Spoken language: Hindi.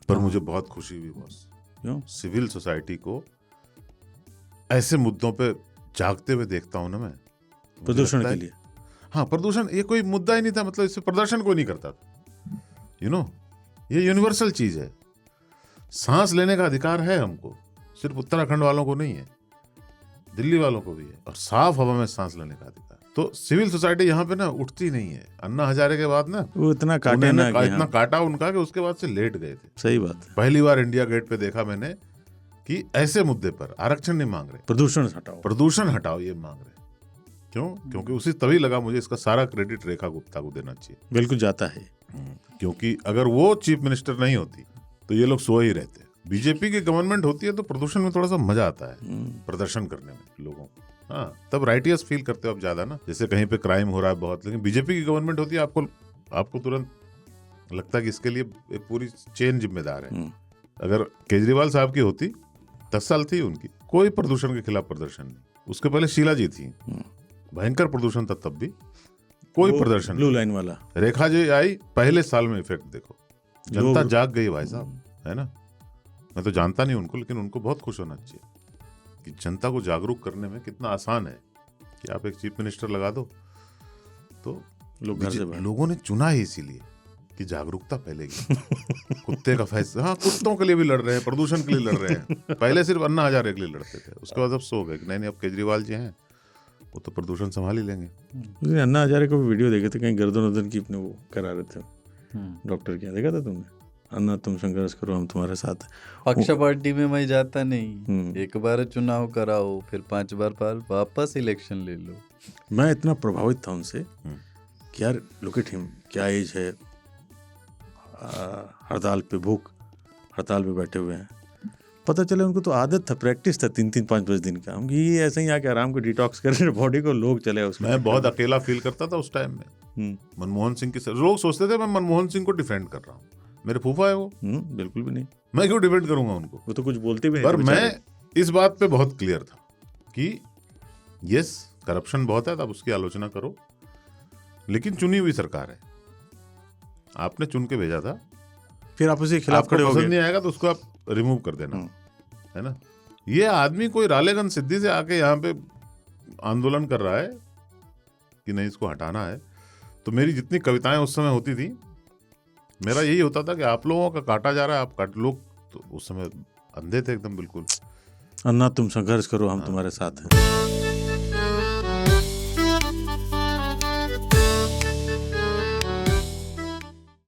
पर मुझे बहुत खुशी हुई बॉस, क्यों? सिविल सोसाइटी को ऐसे मुद्दों पे जागते हुए देखता हूं ना मैं। मुझे प्रदूषण लगता के है- लिए हाँ, प्रदूषण ये कोई मुद्दा ही नहीं था, मतलब इससे प्रदर्शन कोई नहीं करता था। ये यूनिवर्सल चीज है। सांस लेने का अधिकार है हमको, सिर्फ उत्तराखंड वालों को नहीं है, दिल्ली वालों को भी है, और साफ हवा में सांस लेने का अधिकार। तो सिविल सोसाइटी यहाँ पे ना उठती नहीं है। अन्ना हजारे के बाद ना वो इतना काटे उन्होंने ना कि इतना हाँ, काटा उनका कि उसके बाद से लेट गए थे। सही बात है। पहली बार इंडिया गेट पे देखा मैंने कि ऐसे मुद्दे पर आरक्षण नहीं मांग रहे, प्रदूषण हटाओ। प्रदूषण हटाओ ये मांग रहे। क्यों? क्योंकि उसी तभी लगा मुझे इसका सारा क्रेडिट रेखा गुप्ता को देना चाहिए। बिल्कुल जाता है। क्योंकि अगर वो चीफ मिनिस्टर नहीं होती तो ये लोग सो ही रहते। बीजेपी की गवर्नमेंट होती है तो प्रदूषण में थोड़ा सा मजा आता है, प्रदर्शन करने में लोगों को। हाँ, तब राइटियस फील करते हो आप ज्यादा ना, जैसे कहीं पे क्राइम हो रहा है बहुत, लेकिन बीजेपी की गवर्नमेंट होती है आपको तुरंत लगता है कि इसके लिए एक पूरी चेन जिम्मेदार है। अगर केजरीवाल साहब की होती, 10 साल थी उनकी, कोई प्रदूषण के खिलाफ प्रदर्शन नहीं। उसके पहले शीला जी थी, भयंकर प्रदूषण था, तब भी कोई प्रदर्शन ब्लू लाइन वाला। रेखा जी आई, पहले साल में इफेक्ट देखो, जनता जाग गई भाई साहब, है ना। मैं तो जानता नहीं उनको, लेकिन उनको बहुत खुश होना चाहिए कि जनता को जागरूक करने में कितना आसान है कि आप एक चीफ मिनिस्टर लगा दो तो लोग घर से बाहर। लोगों ने चुना ही इसीलिए कि जागरूकता फैलेगी। कुत्ते का फैसला, हाँ, कुत्तों के लिए भी लड़ रहे हैं, प्रदूषण के लिए लड़ रहे हैं। पहले सिर्फ अन्ना हजारे के लिए लड़ते थे, उसके बाद अब सो गए कि नहीं अब केजरीवाल जी हैं, वो तो प्रदूषण संभाल ही लेंगे। अन्ना हजारे को भी वीडियो देखे थे, कहीं गर्दन वर्दन की अपने वो करा रहे थे डॉक्टर के, देखा था तुमने? अन्ना तुम संघर्ष करो, हम तुम्हारे साथ। पक्ष पार्टी में मैं जाता नहीं, एक बार चुनाव कराओ, फिर 5 बार वापस इलेक्शन ले लो। मैं इतना प्रभावित था उनसे कि यार लुक एट हिम, क्या एज है, हड़ताल पे, भूख हड़ताल पे बैठे हुए हैं। पता चला उनको तो आदत था, प्रैक्टिस था 3-3, 5-5 दिन का। हम ये ऐसे ही आके आराम को डिटॉक्स कर रहे बॉडी को, लोग चले उसमें। मैं बहुत अकेला फील करता था उस टाइम में। मनमोहन सिंह की लोग सोचते थे मैं मनमोहन सिंह को डिफेंड कर रहा हूँ, मेरे फूफा है वो। बिल्कुल भी नहीं, मैं क्यों डिफेंड करूंगा उनको, वो तो कुछ बोलते भी नहीं। पर मैं इस बात पे बहुत क्लियर था कि यस, करप्शन बहुत है, तब उसकी आलोचना करो, लेकिन चुनी हुई सरकार है, आपने चुन के भेजा था, फिर आप उसके खिलाफ आपको खड़े हो पसंद गए, नहीं आएगा तो उसको आप रिमूव कर देना, है ना। ये आदमी कोई रालेगंज सिद्धि से आके यहाँ पे आंदोलन कर रहा है कि नहीं इसको हटाना है। तो मेरी जितनी कविताएं उस समय होती थी, मेरा यही होता था कि आप लोगों का काटा जा रहा है, आप काट। लोग तो उस समय अंधे थे एकदम बिल्कुल। अन्ना तुम संघर्ष करो, हम तुम्हारे साथ हैं।